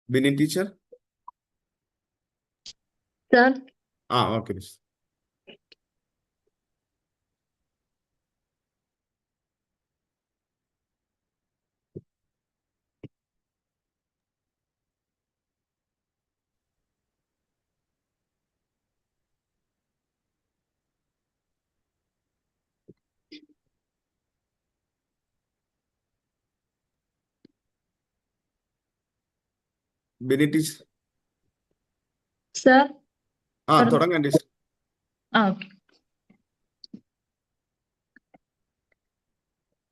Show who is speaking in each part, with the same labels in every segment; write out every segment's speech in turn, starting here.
Speaker 1: Benin teacher?
Speaker 2: Sir,
Speaker 1: Okay. Benin teacher?
Speaker 2: sir,
Speaker 1: തുടങ്ങാം teacher.
Speaker 2: okay.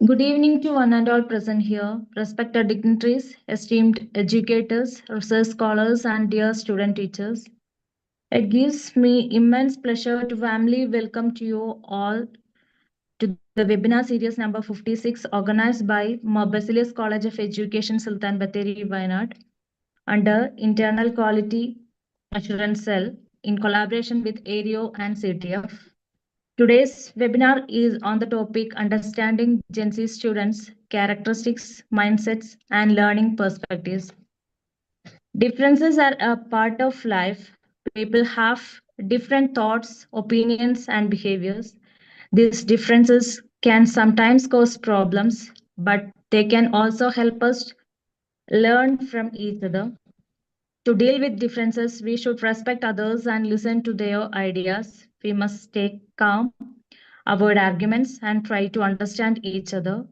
Speaker 2: Good evening to one and all present here, respected dignitaries, esteemed educators, research scholars, and dear student teachers. It gives me immense pleasure to warmly welcome to you all to the webinar series number 56 organized by Basilius College of Education Sultan Bathery Wayanad under Internal Quality Assurance Cell in collaboration with ARIO and CTF. Today's webinar is on the topic Understanding Gen Z Students' Characteristics, Mindsets, and Learning Perspectives. Differences are a part of life. People have different thoughts, opinions, and behaviors. These differences can sometimes cause problems, but they can also help us learn from each other. To deal with differences, we should respect others and listen to their ideas. We must stay calm, avoid arguments, and try to understand each other.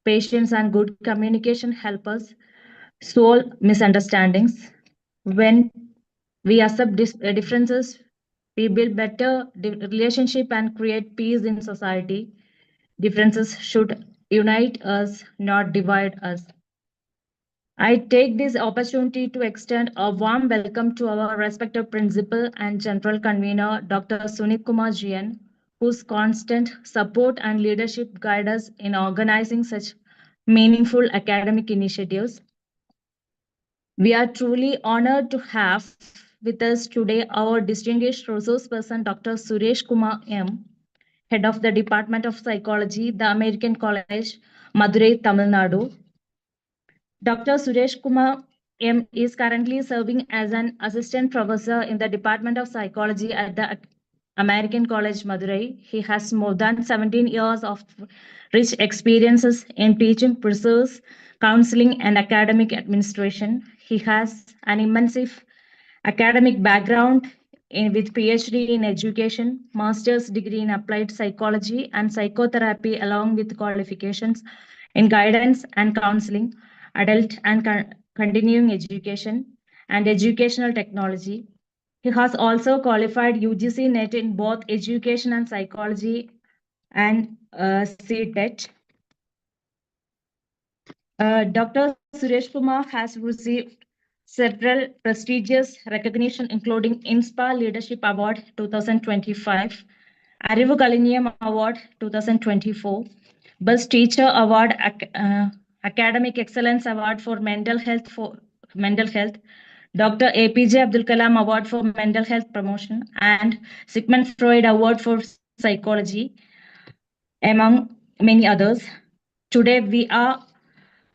Speaker 2: Patience and good communication help us solve misunderstandings. When we accept differences, we build better relationship and create peace in society. Differences should unite us, not divide us. I take this opportunity to extend a warm welcome to our respected principal and general convener, Dr. Sunit Kumar Jain, whose constant support and leadership guide us in organizing such meaningful academic initiatives. We are truly honored to have with us today our distinguished resource person, Dr. Suresh Kumar M., Head of the Department of Psychology, the American College, Madurai, Tamil Nadu. Dr. Suresh Kumar M. is currently serving as an assistant professor in the Department of Psychology at the American College, Madurai. He has more than 17 years of rich experiences in teaching, research, counseling, and academic administration. He has an immense academic background with PhD in education, master's degree in applied psychology and psychotherapy, along with qualifications in guidance and counseling, adult and continuing education, and educational technology. He has also qualified UGC NET in both education and psychology and CTET. Dr. Suresh Kumar has received several prestigious recognition, including INSPA Leadership Award 2025, Arivu Kaliniam Award 2024, Best Teacher Award, Academic Excellence Award for Mental Health, Dr. APJ Abdul Kalam Award for Mental Health Promotion, and Sigmund Freud Award for Psychology, among many others. Today, we are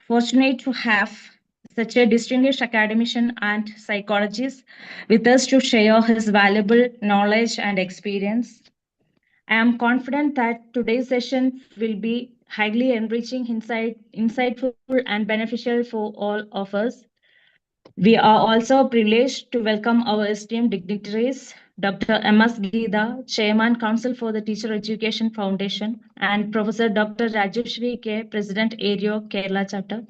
Speaker 2: fortunate to have such a distinguished academician and psychologist with us to share his valuable knowledge and experience. I am confident that today's session will be highly enriching, insightful, and beneficial for all of us. We are also privileged to welcome our esteemed dignitaries, Dr. M.S. Geeta, Chairman, Council for the Teacher Education Foundation, and Professor Dr. Rajeshri K., President, ARIO, Kerala Chapter.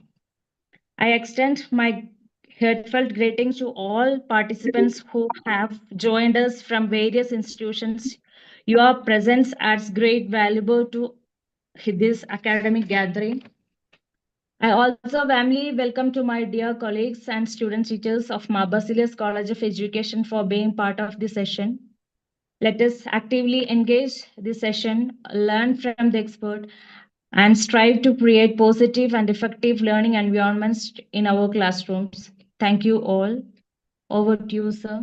Speaker 2: I extend my heartfelt greetings to all participants who have joined us from various institutions. Your presence adds great value to this academic gathering. I also warmly welcome to my dear colleagues and student teachers of Basilius College of Education for being part of this session. Let us actively engage this session, learn from the expert, and strive to create positive and effective learning environments in our classrooms. Thank you all. Over to you, sir.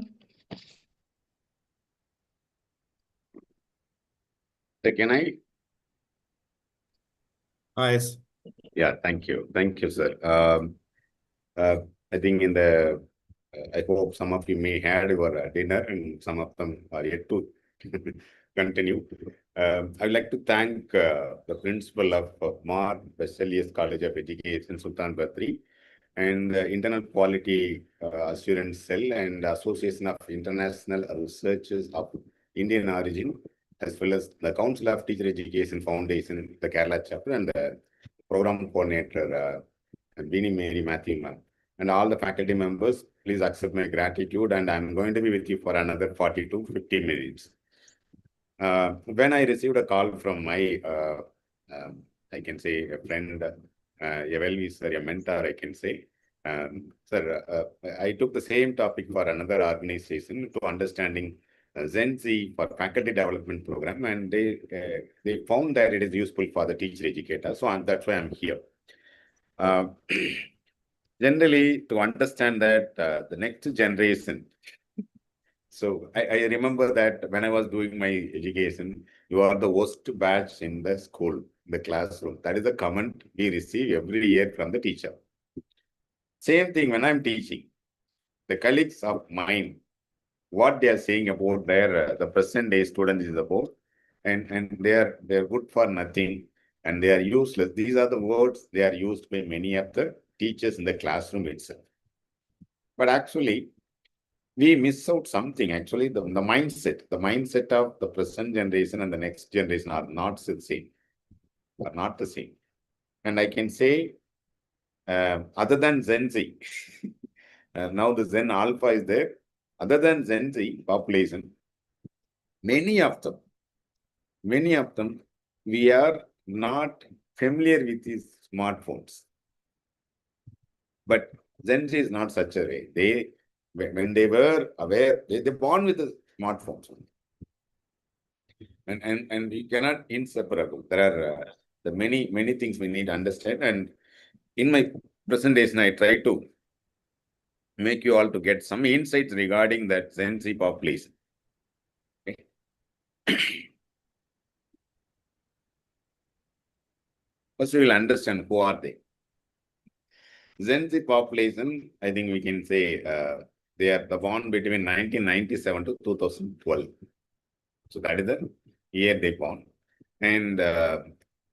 Speaker 3: Can I?
Speaker 1: Yes.
Speaker 3: Yeah, thank you. Thank you, sir. I think in the I hope some of you may had your dinner and some of them are yet to continue. I'd like to thank the principal of Mar Vesalius College of Education, Sultan Badri, and the Internal Quality Assurance Cell and Association of International Researchers of Indian Origin, as well as the Council of Teacher Education Foundation, the Kerala chapter, and the program coordinator, Beanie Mary Matthew ma'am. And all the faculty members, please accept my gratitude, and I'm going to be with you for another 40 to 50 minutes. When I received a call from my, I can say, a friend, Evelvi sir, a mentor, I can say, sir, I took the same topic for another organization to understanding Gen Z for faculty development program, and they found that it is useful for the teacher educator. So that's why I'm here. Generally, to understand that the next generation. So I remember that when I was doing my education, you are the worst batch in the school, the classroom. That is the comment we receive every year from the teacher. Same thing when I'm teaching. The colleagues of mine, what they are saying about their the present day students is about, and they're good for nothing and they are useless. These are the words they are used by many of the teachers in the classroom itself. But actually, we miss out something. Actually, the mindset of the present generation and the next generation are not the same. Are not the same. And I can say, other than Gen Z, now the Gen Alpha is there. Other than Gen Z population, many of them, we are not familiar with these smartphones. But Gen Z is not such a way. When they were aware, they born with the smartphones. And we cannot inseparable. There are the many things we need to understand. And in my presentation, I try to make you all to get some insights regarding that Gen Z population. Okay. First, we will understand who are they. Gen Z population, I think we can say they are the born between 1997 to 2012. So that is the year they born. And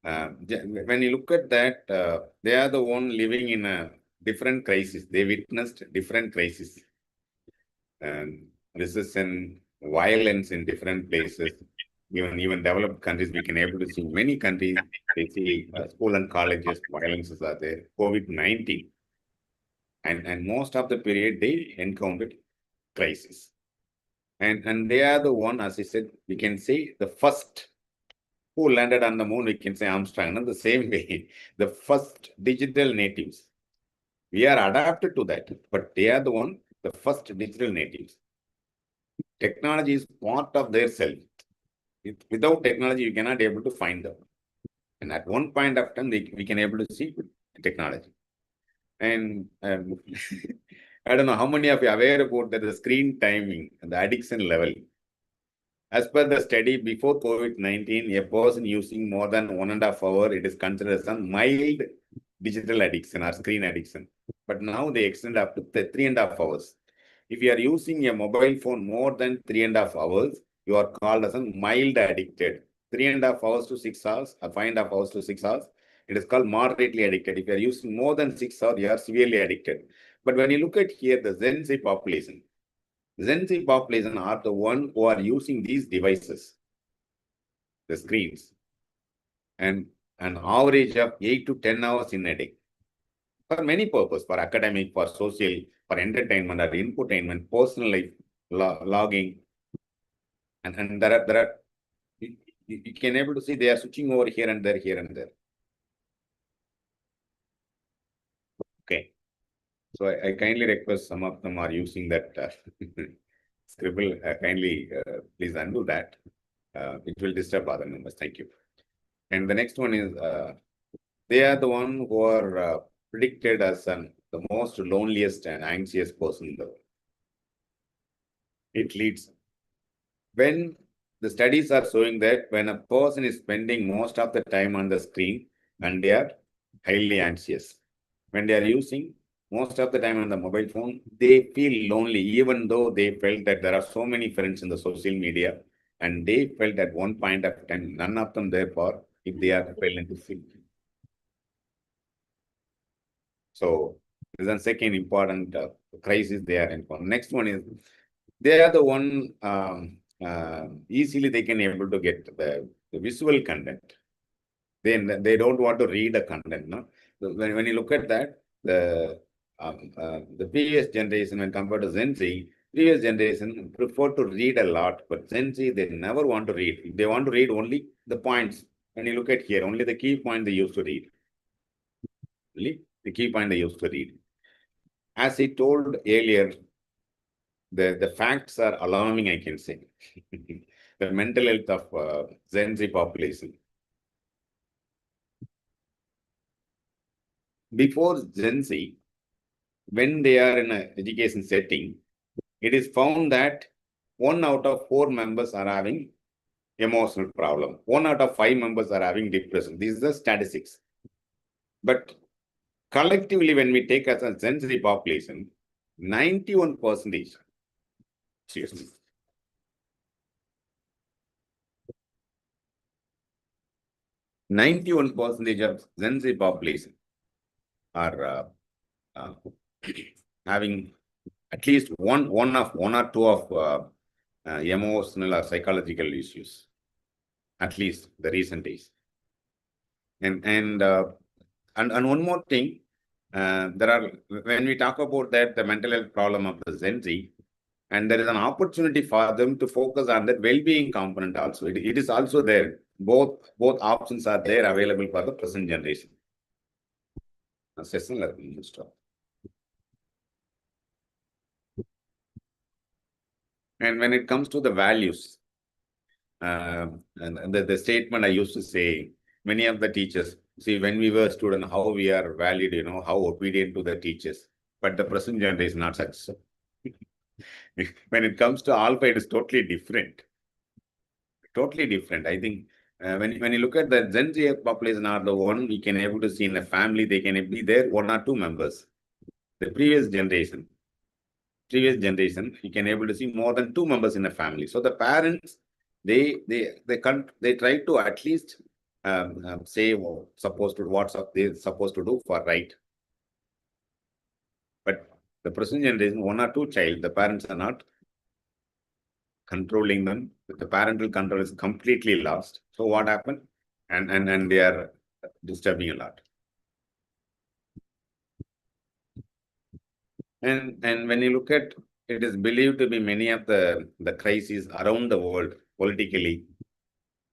Speaker 3: when you look at that, they are the one living in a different crisis. They witnessed different crises. Recession, violence in different places. Even developed countries, we can able to see many countries, they see school and colleges, violences are there. COVID-19. And most of the period they encountered crisis. And they are the one, as I said, we can say the first who landed on the moon, we can say Armstrong. In the same way, the first digital natives. We are adapted to that, but they are the one, the first digital natives. Technology is part of their self. Without technology, you cannot be able to find them. And at one point of time, we can able to see technology. And I don't know how many of you are aware about the screen timing and the addiction level. As per the study, before COVID-19, a person using more than 1.5 hours, it is considered as a mild digital addiction or screen addiction. But now they extend up to 3.5 hours. If you are using a mobile phone more than 3.5 hours, you are called as a mild addicted. 3.5 hours to 6 hours, or 5.5 hours to 6 hours, it is called moderately addicted. If you are using more than 6 hours, you are severely addicted. But when you look at here, the Gen Z population are the one who are using these devices, the screens, and an average of 8 to 10 hours in a day. For many purposes, for academic, for social, for entertainment or infotainment, personal life, logging. And there are you can able to see they are switching over here and there. Okay. So I kindly request some of them are using that scribble. Kindly please undo that. It will disturb other members. Thank you. And the next one is they are the one who are predicted as the most loneliest and anxious person in the world. It leads when the studies are showing that when a person is spending most of the time on the screen and they are highly anxious, when they are using most of the time on the mobile phone, they feel lonely, even though they felt that there are so many friends in the social media, and they felt at one point of time, none of them therefore, if they are fell into sleep. So this is the second important crisis they are in. Next one is they are the one easily they can able to get the visual content. Then they don't want to read the content. No, when you look at that, the previous generation when compared to Gen Z, previous generation prefer to read a lot, but Gen Z they never want to read. They want to read only the points. When you look at here, only the key point they used to read. Only the key point they used to read. As I told earlier, the facts are alarming, I can say. The mental health of Gen Z population. Before Gen Z, when they are in an education setting, it is found that 1 out of 4 members are having emotional problem. 1 out of 5 members are having depression. These are the statistics. But collectively, when we take as a Gen Z population, 91%, seriously, 91% of Gen Z population are having at least one or two of emotional or psychological issues, at least the recent days. And one more thing, there are, when we talk about that, the mental health problem of the Gen Z, and there is an opportunity for them to focus on that well-being component also. It is also there. Both options are there available for the present generation. Session learning stop. And when it comes to the values, and the statement I used to say, many of the teachers, see, when we were students, how we are valued, how obedient to the teachers. But the present generation is not such. When it comes to alpha, it is totally different. Totally different. I think when you look at the Gen Z population are the one we can able to see in a family, they can be there 1 or 2 members. The previous generation, you can able to see more than 2 members in a family. So the parents, they try to at least say what's they're supposed to do for right. But the present generation, 1 or 2 child, the parents are not controlling them. The parental control is completely lost. So what happened? And they are disturbing a lot. And when you look at, it is believed to be many of the crises around the world, politically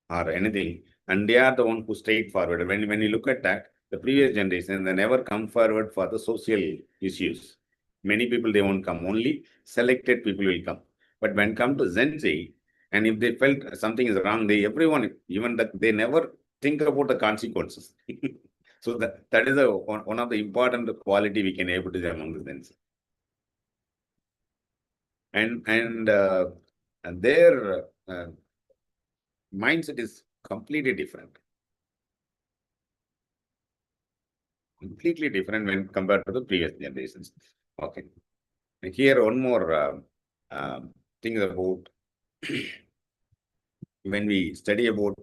Speaker 3: or anything, and they are the one who straight forward. When you look at that, the previous generation, they never come forward for the social issues. Many people, they won't come. Only selected people will come. But when come to Gen Z, and if they felt something is wrong, everyone, even that, they never think about the consequences. So that is one of the important quality we can able to do among the Gen Z. And their mindset is completely different. Completely different when compared to the previous generations. Okay. And here one more thing about when we study about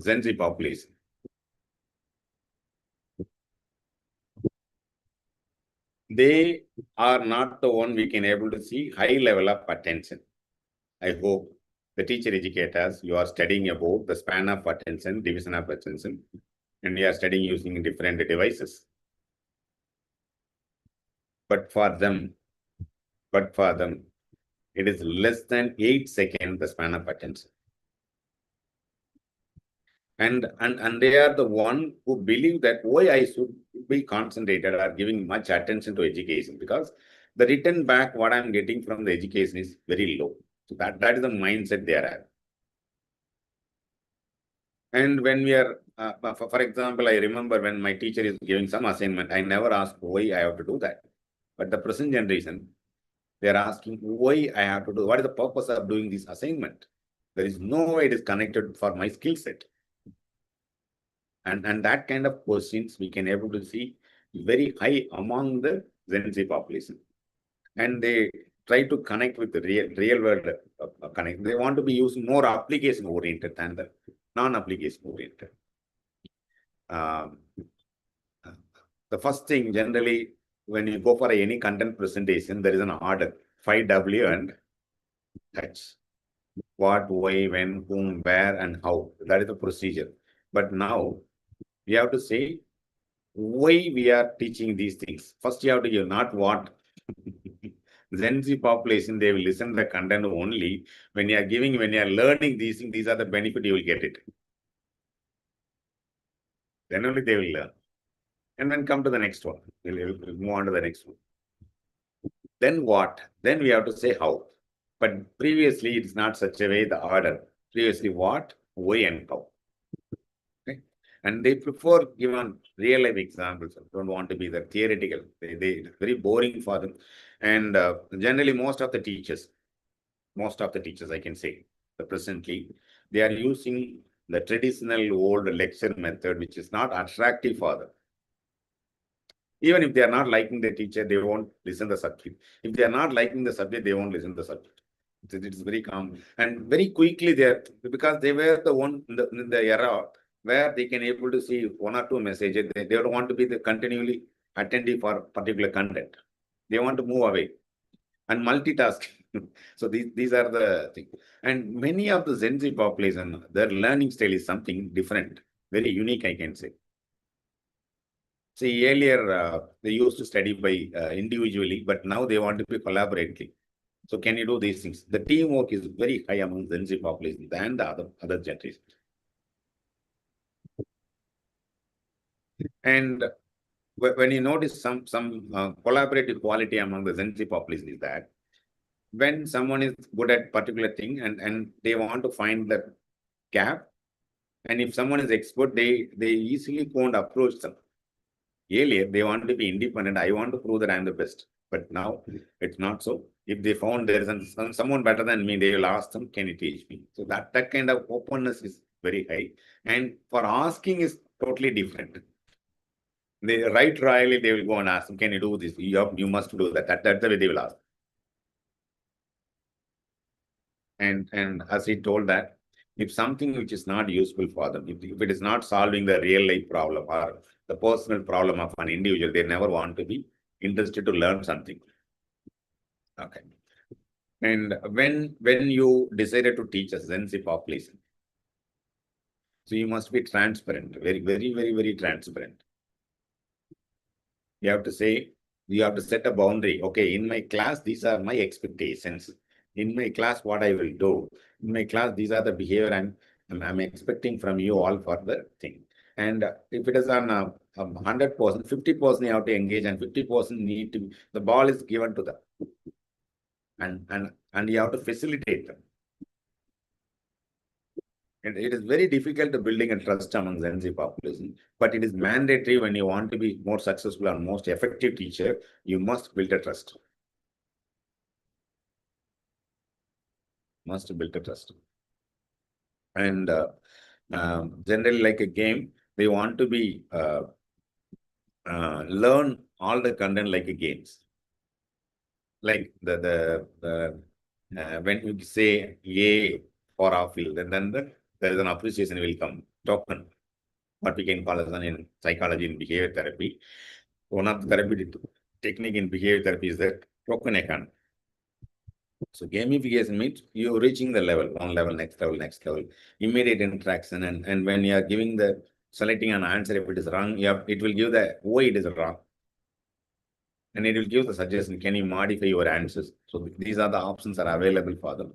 Speaker 3: Gen Z population. They are not the one we can able to see high level of attention. I hope the teacher educators, you are studying about the span of attention, division of attention, and you are studying using different devices. But for them, it is less than 8 seconds the span of attention. And they are the one who believe that why I should be concentrated or giving much attention to education, because the return back what I'm getting from the education is very low. So that is the mindset they are at. And when we are, for example, I remember when my teacher is giving some assignment, I never ask why I have to do that. But the present generation, they are asking why I have to do, what is the purpose of doing this assignment? There is no way it is connected for my skill set. And that kind of questions we can able to see very high among the Gen Z population. And they try to connect with the real world connect. They want to be using more application oriented than the non-application oriented. The first thing generally when you go for any content presentation, there is an order 5W and H. What, why, when, whom, where, and how. That is the procedure. But now we have to say why we are teaching these things. First, you have to give not what. Gen Z population, they will listen to the content only when you are giving, when you are learning these things, these are the benefit you will get it. Then only they will learn. And then come to the next one. We'll move on to the next one. Then what? Then we have to say how. But previously, it's not such a way, the order. Previously, what, why, and how. Okay? And they prefer given real life examples. Don't want to be the theoretical. They very boring for them. And generally, most of the teachers, I can say, presently, they are using the traditional old lecture method, which is not attractive for them. Even if they are not liking the teacher, they won't listen to the subject. If they are not liking the subject, they won't listen to the subject. It's very common. And very quickly because they were the one in the era where they can able to see one or two messages. They don't want to be continually attentive for particular content. They want to move away and multitask. So these are the things. And many of the Gen Z population, their learning style is something different, very unique, I can say. See, earlier they used to study by individually, but now they want to be collaboratively. So can you do these things? The teamwork is very high among Gen Z population than the other generations. And when you notice some collaborative quality among the Gen Z population is that when someone is good at particular thing and they want to find the gap, and if someone is expert, they easily won't approach them. Earlier, they want to be independent. I want to prove that I'm the best. But now it's not so. If they found there is someone better than me, they will ask them, can you teach me? So that kind of openness is very high. And for asking is totally different. They right royally, they will go and ask them, can you do this? You must do that. That's the way they will ask. And as he told that, if something which is not useful for them, if it is not solving the real life problem or the personal problem of an individual, they never want to be interested to learn something. Okay. And when you decided to teach a Gen Z population, so you must be transparent, very, very, very, very transparent. You have to say, you have to set a boundary. Okay, in my class, these are my expectations. In my class, what I will do. In my class, these are the behavior I'm expecting from you all for the thing. And if it is on 100%, 50% you have to engage and 50% need to, the ball is given to them. And you have to facilitate them. And it is very difficult to building a trust among Gen Z population, but it is mandatory when you want to be more successful and most effective teacher, you must build a trust. Must build a trust. And generally, like a game, they want to be learn all the content like a games. Like when you say A for our field, and then there is an appreciation will come, token, what we can call as in psychology and behavior therapy. One of the therapy technique in behavior therapy is that token account. So gamification means you're reaching the level, one level, next level, immediate interaction. And when you are giving selecting an answer, if it is wrong, it will give the why it is wrong. And it will give the suggestion, can you modify your answers? So these are the options that are available for them.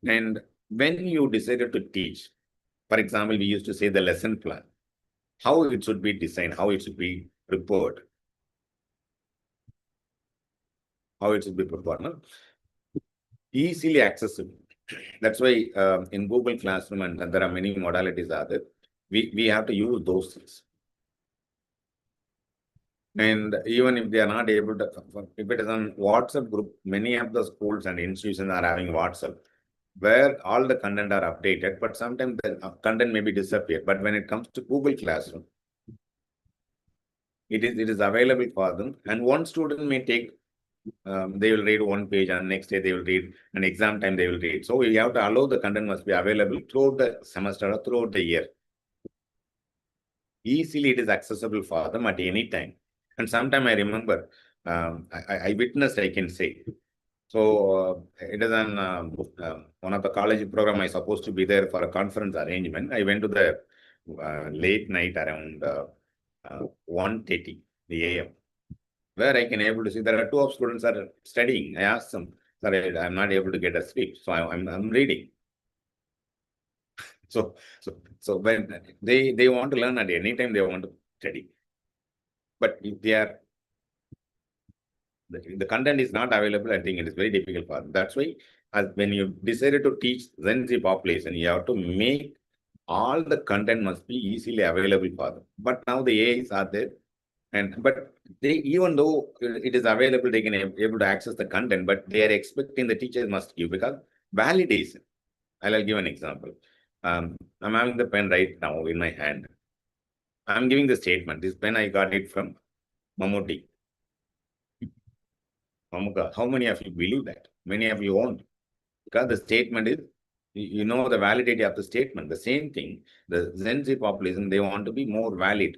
Speaker 3: And when you decided to teach, for example, we used to say the lesson plan, how it should be designed, how it should be prepared. How it should be prepared. No? Easily accessible. That's why in Google Classroom, and there are many modalities out there, we have to use those things. And even if they are not able to, if it is on WhatsApp group, many of the schools and institutions are having WhatsApp, where all the content are updated, but sometimes the content may be disappeared. But when it comes to Google Classroom, it is available for them. And one student may take, they will read one page, and next day they will read, and exam time they will read. So we have to allow the content must be available throughout the semester or throughout the year. Easily it is accessible for them at any time. And sometime I remember, I witnessed, I can say. So it is on one of the college program. I supposed to be there for a conference arrangement. I went to the late night around 1:30 a.m. where I can able to see there are two of students are studying. I asked them, "Sorry, I'm not able to get a sleep, so I'm reading." So when they want to learn at any time, they want to study. But if they are the content is not available, I think it is very difficult for them. That's why when you decided to teach Gen Z population, you have to make all the content must be easily available for them. But now the AIs are there, but they, even though it is available, they can able to access the content, but they are expecting the teachers must give, because validation. I'll give an example. I'm having the pen right now in my hand. I'm giving the statement. This pen I got it from Mammootty. How many of you believe that? Many of you won't. Because the statement is, you know the validity of the statement. The same thing, the Gen Z population, they want to be more valid.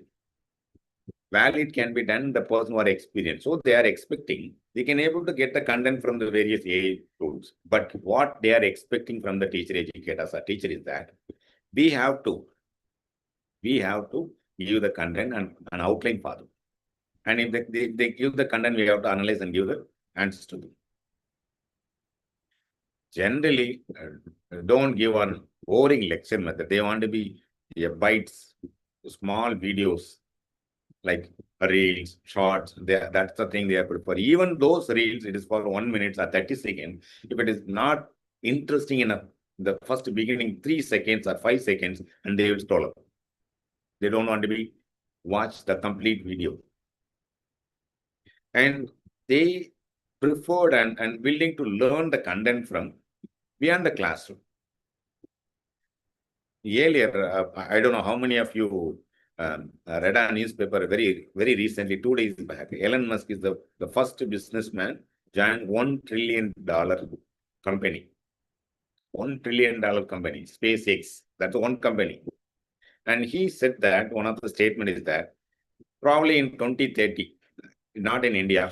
Speaker 3: Valid can be done the person who are experienced. So they are expecting, they can able to get the content from the various AI tools. But what they are expecting from the teacher educators or teacher is that we have to give the content and an outline for them. And if they give the content, we have to analyze and give the answers to them. Generally, don't give an boring lecture method. They want to be bites, small videos, like reels, shorts. That's the thing they are prefer. Even those reels, it is for 1 minute or 30 seconds. If it is not interesting enough, the first beginning 3 seconds or 5 seconds, and they will scroll up. They don't want to be watch the complete video. And they preferred and willing to learn the content from beyond the classroom. Earlier, I don't know how many of you read a newspaper very recently, 2 days back. Elon Musk is the first businessman joined $1 trillion company. $1 trillion company, SpaceX. That's one company. And he said that one of the statement is that probably in 2030, not in India,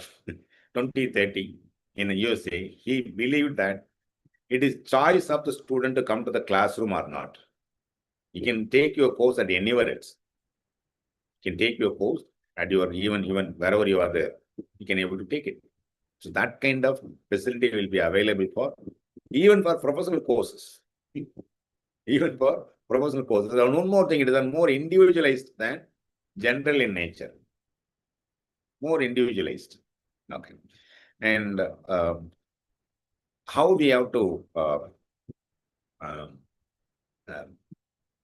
Speaker 3: 2030 in the USA, he believed that it is choice of the student to come to the classroom or not. You can take your course at anywhere else. You can take your course at your even wherever you are there. You can able to take it. So that kind of facility will be available for even for professional courses. Even for professional courses. And one more thing, it is more individualized than general in nature. More individualized. Okay. And how we have to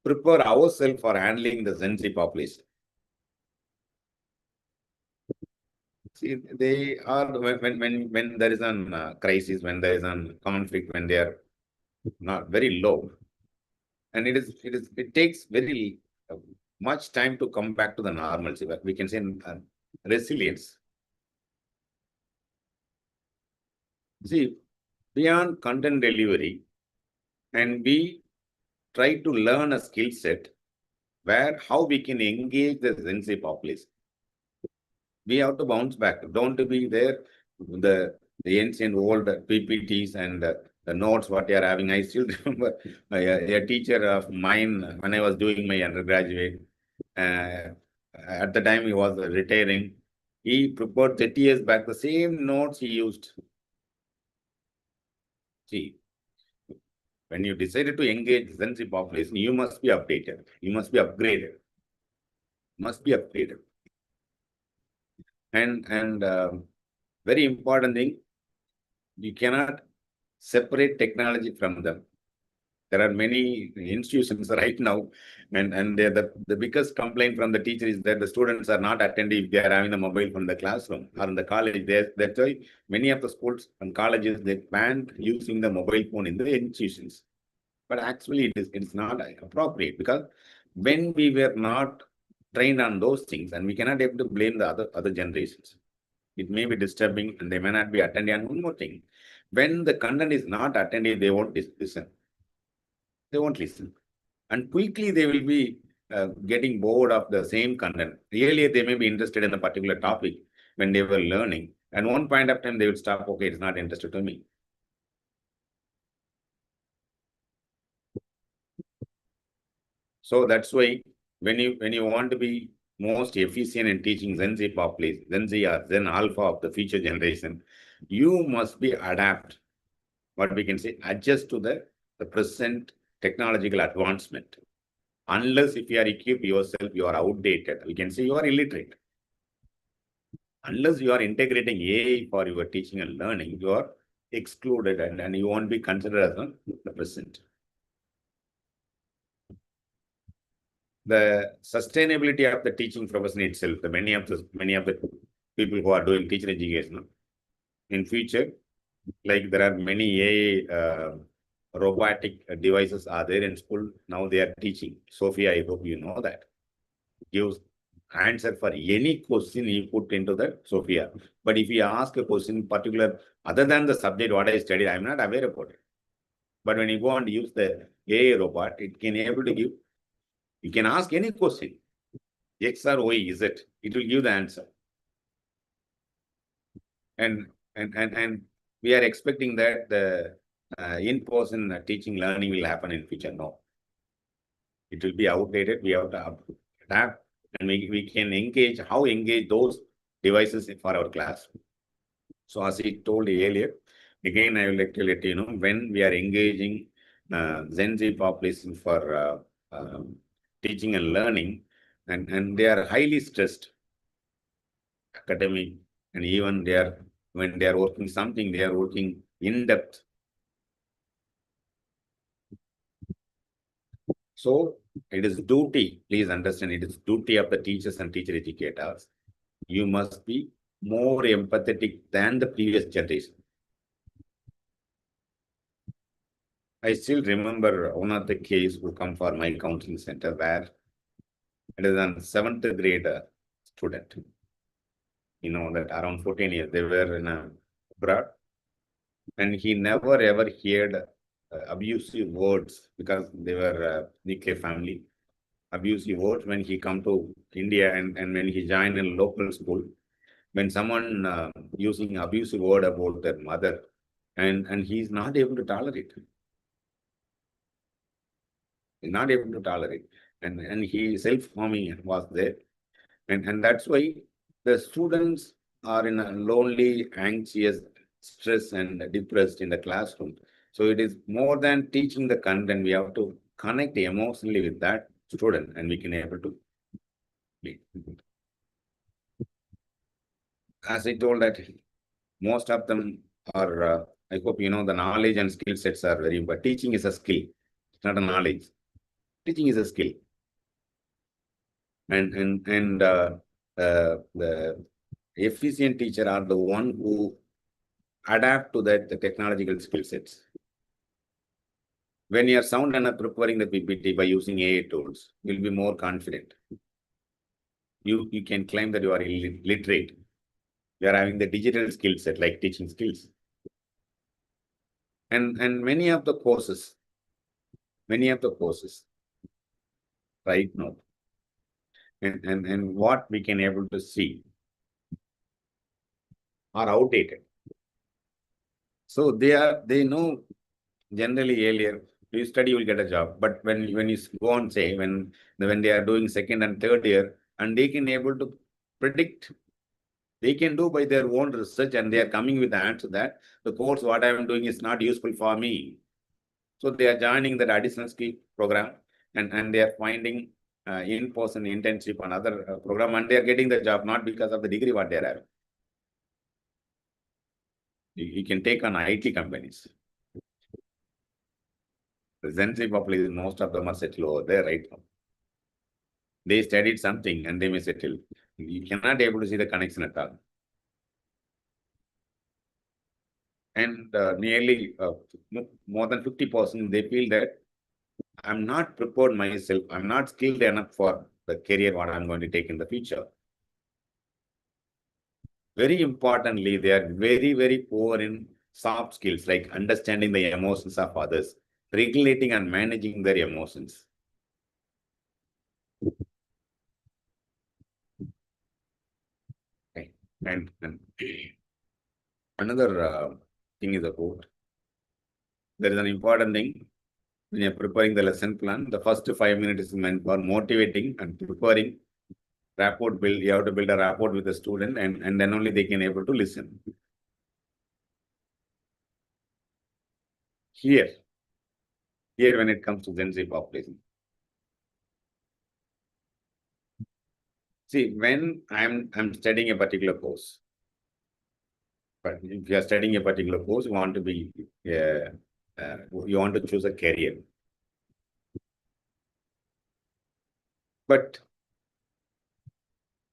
Speaker 3: prepare ourselves for handling the Gen Z population. See, they are when there is a crisis, when there is a conflict, when they are not very low, and it takes very much time to come back to the normalcy. We can say resilience. See, beyond content delivery, and we try to learn a skill set where how we can engage the Gen Z population. We have to bounce back. Don't be there the ancient old PPTs and the notes what they are having. I still remember a teacher of mine when I was doing my undergraduate. At the time he was retiring. He prepared 30 years back the same notes he used. See, when you decided to engage Gen Z population, you must be updated. You must be upgraded. Must be upgraded. And very important thing, you cannot separate technology from them. There are many institutions right now, and the biggest complaint from the teacher is that the students are not attending if they are having the mobile from the classroom or in the college. That's why many of the schools and colleges, they banned using the mobile phone in the institutions. But actually, it is not appropriate, because when we were not trained on those things, and we cannot able to blame the other generations. It may be disturbing and they may not be attending. And one more thing, when the content is not attended, they won't listen. They won't listen. And quickly they will be getting bored of the same content. Earlier, they may be interested in a particular topic when they were learning. And one point of time, they will stop, okay, it's not interested to me. So that's why when you want to be most efficient in teaching Gen Z population, Gen Z or Gen Alpha of the future generation, you must be adapt, what we can say, adjust to the present technological advancement. Unless if you are equipped yourself, you are outdated. We can say you are illiterate. Unless you are integrating AI for your teaching and learning, you are excluded and you won't be considered as the present. The sustainability of the teaching profession itself, many of the people who are doing teacher education in future, like there are many AI robotic devices are there in school. Now they are teaching. Sophia, I hope you know that. Gives answer for any question you put into the Sophia. But if you ask a question particular, other than the subject what I studied, I'm not aware about it. But when you go and use the AI robot, it can able to give. You can ask any question. X or Y, is it? It will give the answer. And we are expecting that the in-person teaching learning will happen in future. No. It will be outdated. We have to adapt and we can engage, how engage those devices for our class. So as I told earlier, again, I would like to let you know, when we are engaging Gen Z population for teaching and learning, and they are highly stressed, academic, and even when they are working something, they are working in depth. So it is duty, please understand, it is duty of the teachers and teacher educators. You must be more empathetic than the previous generation. I still remember one of the case who come for my counseling center where it is a 7th grade student. You know that around 14 years, they were in a abroad, and he never ever heard abusive words because they were nuclear family. Abusive words when he come to India and when he joined in local school, when someone using abusive word about their mother, and he's not able to tolerate. He's not able to tolerate. And he self-harming was there. And that's why the students are in a lonely, anxious, stressed, and depressed in the classroom. So it is more than teaching the content. We have to connect emotionally with that student, and we can able to lead. As I told that most of them are, I hope you know, the knowledge and skill sets are very important. Teaching is a skill. It's not a knowledge. Teaching is a skill. And the efficient teacher are the one who adapt to that the technological skill sets. When you are sound enough preparing the PPT by using AI tools, you'll be more confident. You can claim that you are literate. You are having the digital skill set like teaching skills. And many of the courses right now, and what we can able to see are outdated. So they know generally earlier, you study, you will get a job. But when you go on, say, when they are doing 2nd and 3rd year, and they can able to predict, they can do by their own research, and they are coming with the answer that the course what I am doing is not useful for me. So they are joining that additional skill program, and they are finding in-person internship on other program, and they are getting the job not because of the degree what they are having. You can take on IT companies. The Gen Z population, most of them are settled over there right now. They studied something and they may settle. You cannot able to see the connection at all. And nearly more than 50%, they feel that I'm not prepared myself. I'm not skilled enough for the career what I'm going to take in the future. Very importantly, they are very, very poor in soft skills like understanding the emotions of others, regulating and managing their emotions. Okay. And another thing is about, there is an important thing when you're preparing the lesson plan. The first 5 minutes is meant for motivating and preparing rapport build. You have to build a rapport with the student, and then only they can able to listen. Here when it comes to Gen Z population. See, when I'm studying a particular course, but if you are studying a particular course, you want to be you want to choose a career. But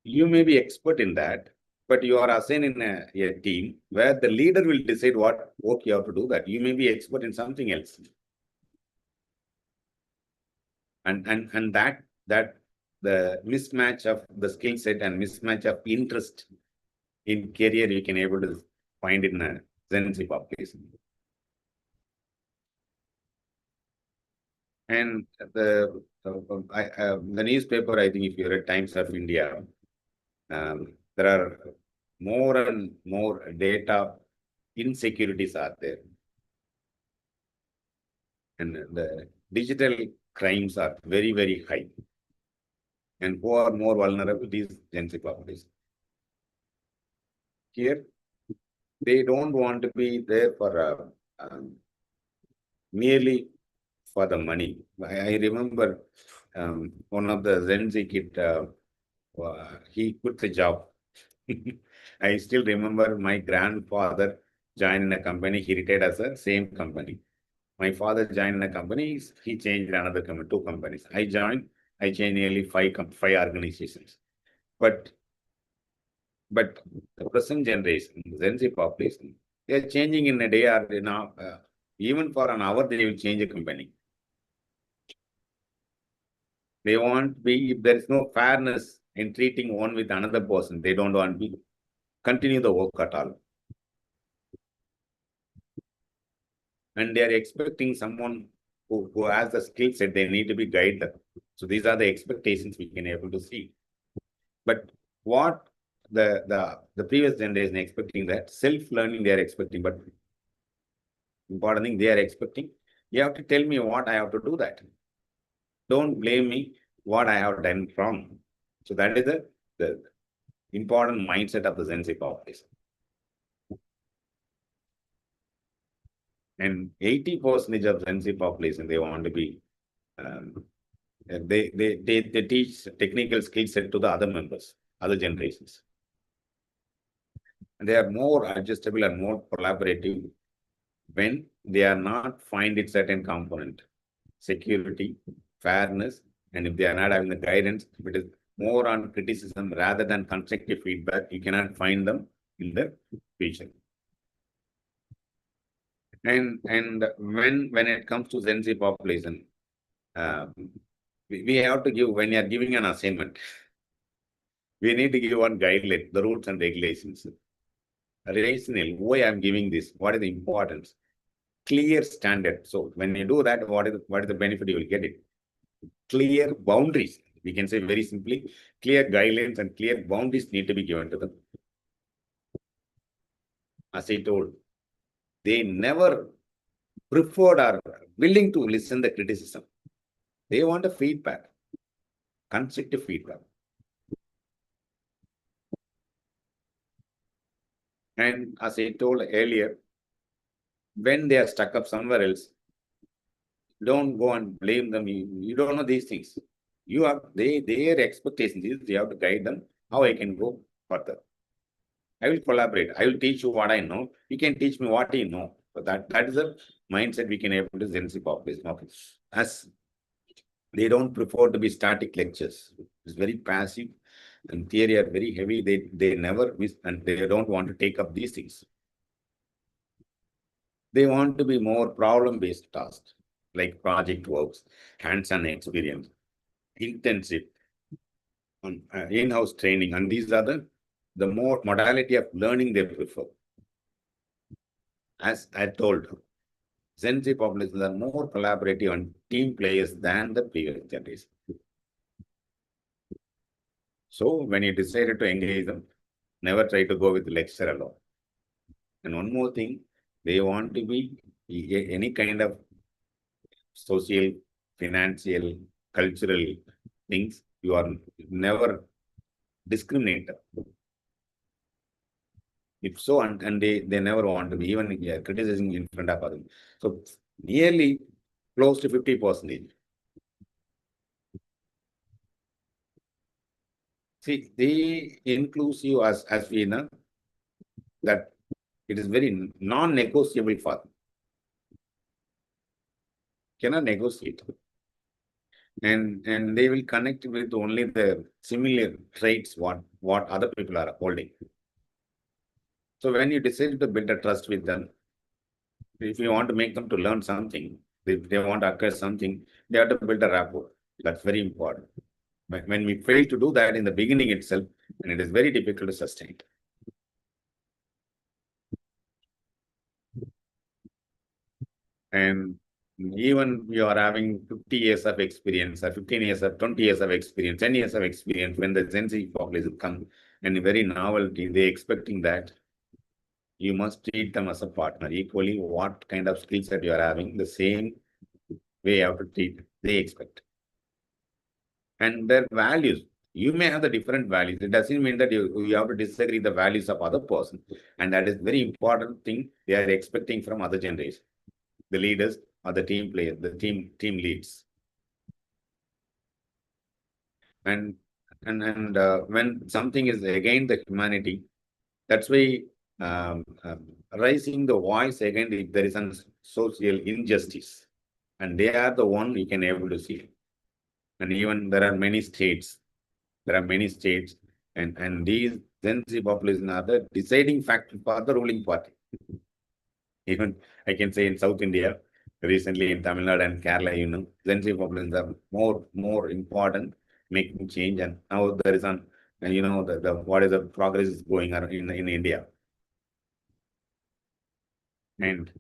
Speaker 3: you may be expert in that, but you are assigned in a team where the leader will decide what work you have to do, that you may be expert in something else. And that the mismatch of the skill set and mismatch of interest in career you can able to find in a Gen Z population. And the newspaper, I think if you read Times of India, there are more and more data insecurities are there. And the digital crimes are very, very high. And who are more vulnerable? These Gen Z population. Here, they don't want to be there for merely for the money. I remember one of the Gen Z kid, he quit the job. I still remember my grandfather joined in a company, he retired as a same company. My father joined in a company, he changed another company, 2 companies. I changed nearly 5 organizations. But the present generation, Gen Z population, they are changing in a day or even for an hour, they will change a company. They want be, if there is no fairness in treating one with another person, they don't want to continue the work at all. And they are expecting someone who has the skill set, they need to be guided. So these are the expectations we can able to see. But what the previous generation expecting, that self-learning they are expecting, but important thing they are expecting, you have to tell me what I have to do that. Don't blame me what I have done wrong. So that is the important mindset of the Gen Z population. And 80% of Gen Z population, they want to be, they teach technical skill set to the other members, other generations. And they are more adjustable and more collaborative when they are not find it certain component, security, fairness, and if they are not having the guidance, if it is more on criticism rather than constructive feedback, you cannot find them in the future. And when it comes to Gen Z population, we have to give, when you are giving an assignment, we need to give one guideline, the rules and regulations. Rationale, why I am giving this, what is the importance, clear standard. So when you do that, what is the benefit you will get it? Clear boundaries. We can say very simply, clear guidelines and clear boundaries need to be given to them. As I told, they never preferred or willing to listen the criticism. They want a feedback, constructive feedback. And as I told earlier, when they are stuck up somewhere else, don't go and blame them. You don't know these things. You have their expectations is they have to guide them how I can go further. I will collaborate. I will teach you what I know. You can teach me what you know. But that is a mindset we can able to Gen Z population. Okay. As they don't prefer to be static lectures. It's very passive and theory are very heavy. They never miss and they don't want to take up these things. They want to be more problem-based tasks like project works, hands-on experience, internship, on in-house training, and these are the more modality of learning they prefer. As I told, Gen Z populations are more collaborative and team players than the previous generation. So when you decided to engage them, never try to go with lecture alone. And one more thing, they want to be any kind of social, financial, cultural things. You are never discriminate. If so, and they never want to be even criticizing in front of others. So nearly close to 50%. See, they inclusive as we know that it is very non-negotiable for them. Cannot negotiate. And they will connect with only the similar traits what other people are holding. So when you decide to build a trust with them, if you want to make them to learn something, if they want to acquire something, they have to build a rapport. That's very important. But when we fail to do that in the beginning itself, and it is very difficult to sustain. And even you are having 50 years of experience, or 15 years of 20 years of experience, 10 years of experience, when the Gen Z population comes and very novelty, they're expecting that you must treat them as a partner equally. What kind of skills that you are having, the same way you have to treat, they expect. And their values, you may have the different values. It doesn't mean that you have to disagree the values of other person. And that is very important thing they are expecting from other generations. The leaders or the team players, the team leads. And when something is against the humanity, that's why raising the voice against if there is some social injustice, and they are the one you can able to see. And even there are many states, and these Gen Z population are the deciding factor for the ruling party. Even I can say in South India, recently in Tamil Nadu and Kerala, Gen Z populations are more important, making change. And now there is what is the progress is going on in India. And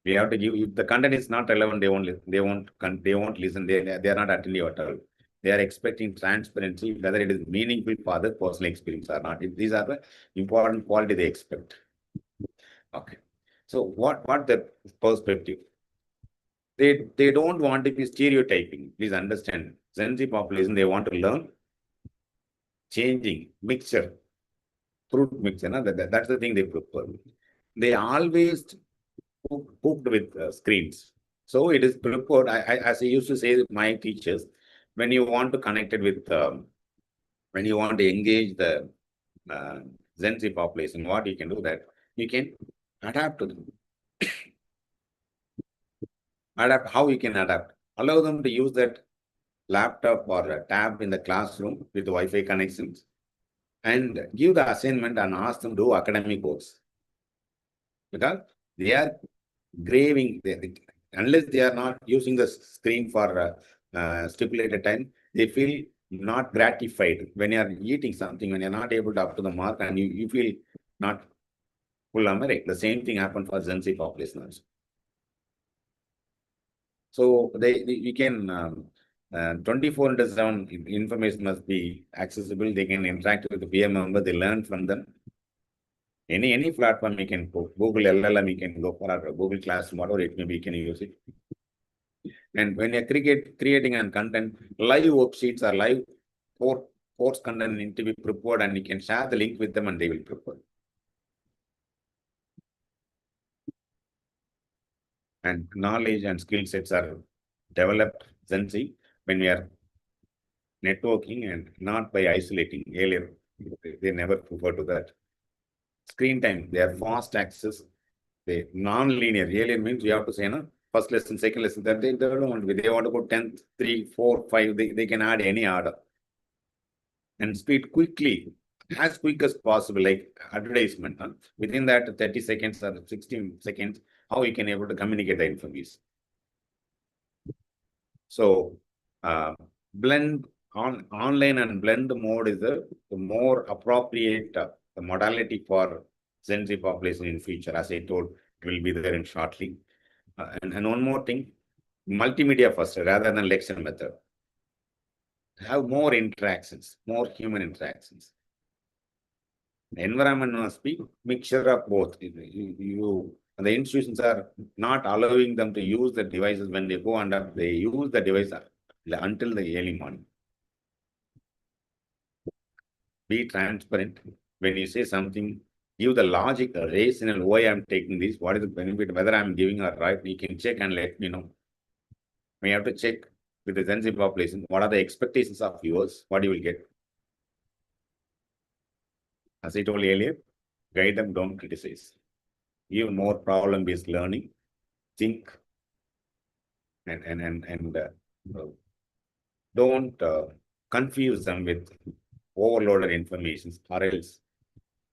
Speaker 3: we have to give, if the content is not relevant, they won't listen. They are not attentive at all. They are expecting transparency, whether it is meaningful for their personal experience or not. These are the important quality they expect. Okay. So what the perspective? They don't want to be stereotyping. Please understand. Gen Z population, they want to learn changing, mixture, fruit mixture. That's the thing they prefer. They always hooked with screens. So it is preferred, as I used to say to my teachers, when you want to connect it with, when you want to engage the Gen Z population, what you can do that, you can adapt to them. Adapt, how you can adapt? Allow them to use that laptop or a tab in the classroom with Wi-Fi connections and give the assignment and ask them to do academic works. Because they are graving, unless they are not using the screen for stipulated time, they feel not gratified. When you are eating something, when you are not able to up to the mark, and you feel not full America. The same thing happened for Gen Z population also. So you can 24/7 information must be accessible. They can interact with the peer member. They learn from them. Any platform you can go. Google LLM you can go for, or Google Classroom, whatever it may be, you can use it. And when you're creating an content, live worksheets or live course content need to be prepared, and you can share the link with them and they will prepare. And knowledge and skill sets are developed Gen Z when we are networking and not by isolating. Earlier, they never prefer to that. Screen time, they are fast access, they non-linear. Earlier means you have to say, first lesson, second lesson, that they don't want to be. They want to go 10th, 3, 4, 5, they can add any order. And speed quickly, as quick as possible, like advertisement. Within that 30 seconds or 16 seconds, how you can able to communicate the information. So blend online and blend mode is the more appropriate modality for Gen Z population in future. As I told, it will be there in shortly. And one more thing, multimedia first rather than lecture method. Have more interactions, more human interactions. The environment must be mixture of both. The institutions are not allowing them to use the devices when they go under. They use the device until the early morning. Be transparent. When you say something, give the logic, the rationale why I'm taking this, what is the benefit, whether I'm giving or right. You can check and let me know. We have to check with the Gen Z population, what are the expectations of yours, what you will get. As I told earlier, guide them, don't criticize. Give more problem-based learning, think, and don't confuse them with overloaded information or else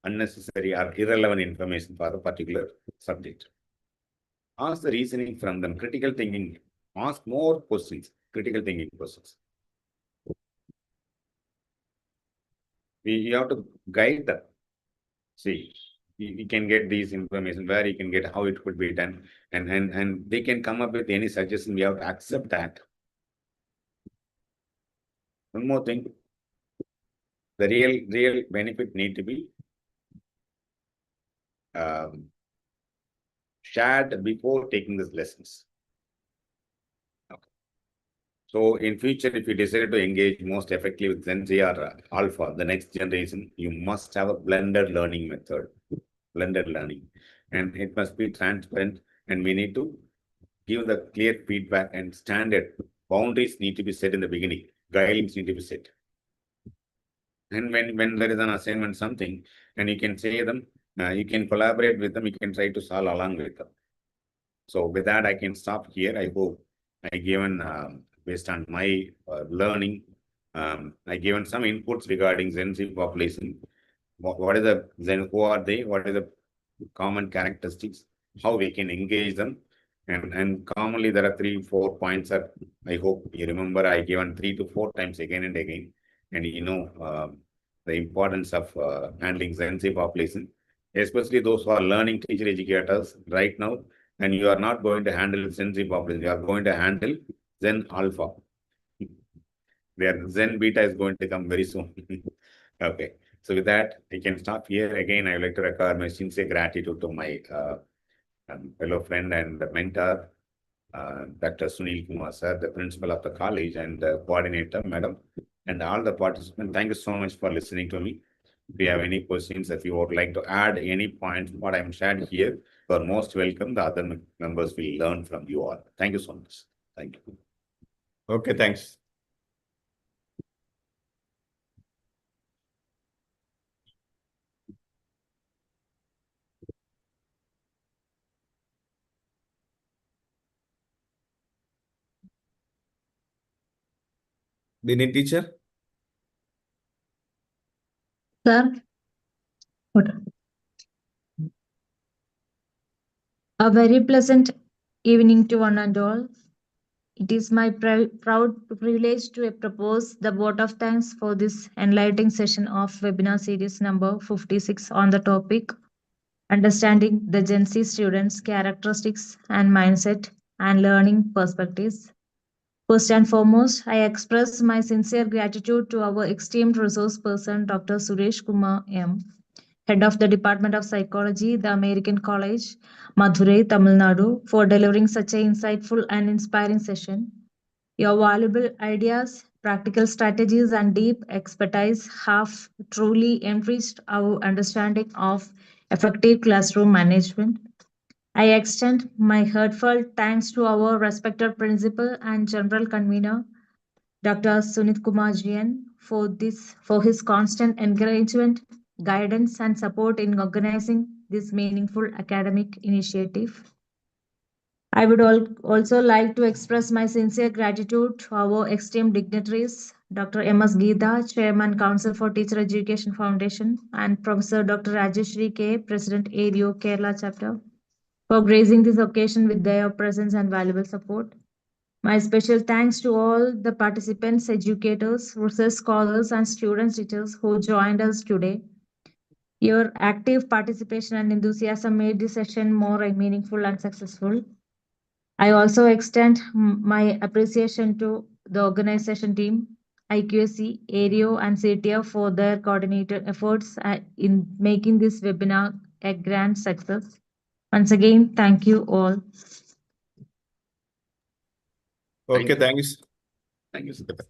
Speaker 3: unnecessary or irrelevant information for a particular subject. Ask the reasoning from them, critical thinking. Ask more questions, critical thinking questions. You have to guide them. See, you can get these information, where you can get, how it could be done, and they can come up with any suggestion. We have to accept that. One more thing, the real benefit need to be shared before taking these lessons. Okay. So in future, if you decide to engage most effectively with Gen Z or Alpha, the next generation, you must have a blended learning method, blended learning, and it must be transparent, and we need to give the clear feedback and standard. Boundaries need to be set in the beginning, guidelines need to be set. And when there is an assignment, something, and you can say them, you can collaborate with them, you can try to solve along with them. So with that, I can stop here. I hope I given, based on my learning, I given some inputs regarding Gen Z population. What is the Zen, who are they? What are the common characteristics? How we can engage them? And commonly there are 3-4 points that I hope you remember. I given 3 to 4 times again and again. And you know the importance of handling Gen Z population, especially those who are learning teacher educators right now. And you are not going to handle Gen Z population, you are going to handle Zen Alpha. Their Zen Beta is going to come very soon. Okay. So with that, I can stop here. Again, I would like to record my sincere gratitude to my fellow friend and mentor, Dr. Sunil Kumar sir, the principal of the college, and the coordinator, madam, and all the participants. Thank you so much for listening to me. If you have any questions, if you would like to add any points, what I'm shared here, you are most welcome. The other members will learn from you all. Thank you so much. Thank you.
Speaker 1: Okay, thanks. Bini teacher?
Speaker 2: Sir. What? A very pleasant evening to one and all. It is my proud privilege to propose the vote of thanks for this enlightening session of webinar series number 56 on the topic Understanding the Gen Z Students' Characteristics and Mindset and Learning Perspectives. First and foremost, I express my sincere gratitude to our esteemed resource person, Dr. Suresh Kumar M., Head of the Department of Psychology, the American College, Madurai, Tamil Nadu, for delivering such an insightful and inspiring session. Your valuable ideas, practical strategies, and deep expertise have truly enriched our understanding of effective classroom management. I extend my heartfelt thanks to our respected principal and general convener, Dr. Sunit Kumar Jain, for his constant encouragement, guidance, and support in organizing this meaningful academic initiative. I would also like to express my sincere gratitude to our esteemed dignitaries, Dr. M.S. Geeta, Chairman, Council for Teacher Education Foundation, and Professor Dr. Rajeshri K., President, ADO, Kerala Chapter, for gracing this occasion with their presence and valuable support. My special thanks to all the participants, educators, research scholars, and student teachers who joined us today. Your active participation and enthusiasm made this session more meaningful and successful. I also extend my appreciation to the organization team, IQSC, ARIO, and CTF for their coordinated efforts in making this webinar a grand success. Once again, thank you all.
Speaker 1: Okay, thanks.
Speaker 3: Thank you, Sukata.